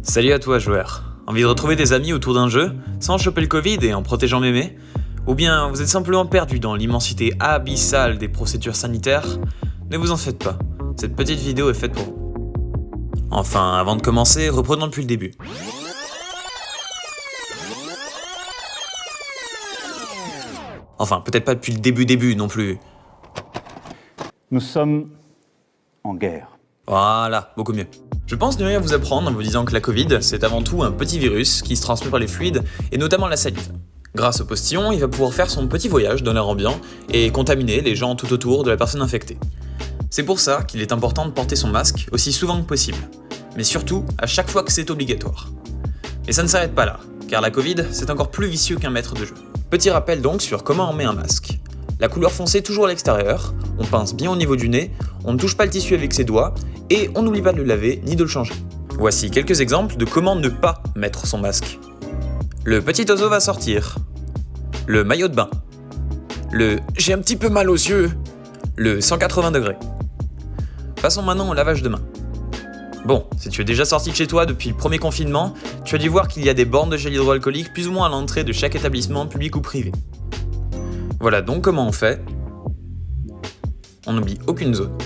Salut à toi joueur. Envie de retrouver tes amis autour d'un jeu, sans choper le Covid et en protégeant mémé? Ou bien vous êtes simplement perdu dans l'immensité abyssale des procédures sanitaires? Ne vous en faites pas, cette petite vidéo est faite pour vous. Enfin, avant de commencer, reprenons depuis le début. Enfin, peut-être pas depuis le début non plus. Nous sommes en guerre. Voilà, beaucoup mieux. Je pense ne rien vous apprendre en vous disant que la Covid, c'est avant tout un petit virus qui se transmet par les fluides, et notamment la salive. Grâce au postillon, il va pouvoir faire son petit voyage dans l'air ambiant et contaminer les gens tout autour de la personne infectée. C'est pour ça qu'il est important de porter son masque aussi souvent que possible, mais surtout à chaque fois que c'est obligatoire. Et ça ne s'arrête pas là, car la Covid, c'est encore plus vicieux qu'un maître de jeu. Petit rappel donc sur comment on met un masque. La couleur foncée toujours à l'extérieur, on pince bien au niveau du nez, on ne touche pas le tissu avec ses doigts, et on n'oublie pas de le laver ni de le changer. Voici quelques exemples de comment ne pas mettre son masque. Le petit oiseau va sortir. Le maillot de bain. Le « j'ai un petit peu mal aux yeux ». Le 180 degrés. Passons maintenant au lavage de main. Bon, si tu es déjà sorti de chez toi depuis le premier confinement, tu as dû voir qu'il y a des bornes de gel hydroalcoolique plus ou moins à l'entrée de chaque établissement public ou privé. Voilà donc comment on fait. On n'oublie aucune zone.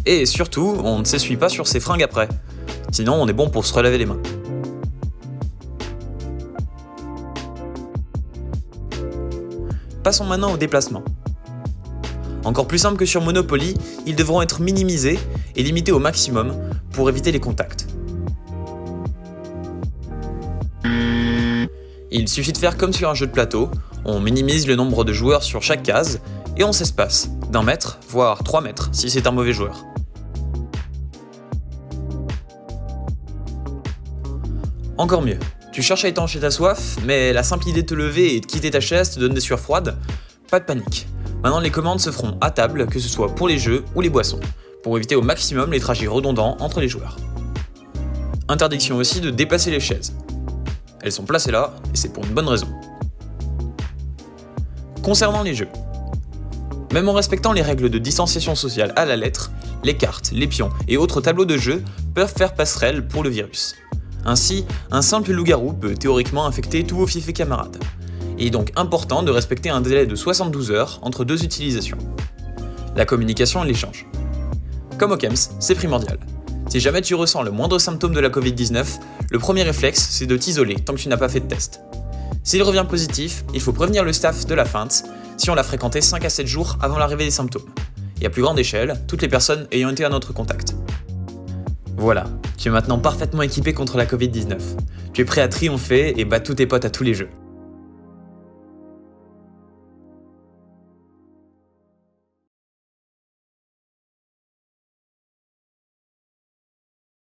Et surtout, on ne s'essuie pas sur ses fringues après. Sinon, on est bon pour se relaver les mains. Passons maintenant au déplacement. Encore plus simple que sur Monopoly, ils devront être minimisés et limités au maximum pour éviter les contacts. Il suffit de faire comme sur un jeu de plateau, on minimise le nombre de joueurs sur chaque case et on s'espace d'1 mètre, voire 3 mètres si c'est un mauvais joueur. Encore mieux, tu cherches à étancher ta soif, mais la simple idée de te lever et de quitter ta chaise te donne des sueurs froides? Pas de panique. Maintenant les commandes se feront à table, que ce soit pour les jeux ou les boissons, pour éviter au maximum les trajets redondants entre les joueurs. Interdiction aussi de dépasser les chaises. Elles sont placées là, et c'est pour une bonne raison. Concernant les jeux. Même en respectant les règles de distanciation sociale à la lettre, les cartes, les pions et autres tableaux de jeu peuvent faire passerelle pour le virus. Ainsi, un simple loup-garou peut théoriquement infecter tous vos fiefs et camarades. Il est donc important de respecter un délai de 72 heures entre 2 utilisations. La communication et l'échange. Comme au KEMS, c'est primordial. Si jamais tu ressens le moindre symptôme de la Covid-19, le premier réflexe, c'est de t'isoler tant que tu n'as pas fait de test. S'il revient positif, il faut prévenir le staff de la feinte si on l'a fréquenté 5 à 7 jours avant l'arrivée des symptômes. Et à plus grande échelle, toutes les personnes ayant été à notre contact. Voilà, tu es maintenant parfaitement équipé contre la Covid-19. Tu es prêt à triompher et battre tous tes potes à tous les jeux.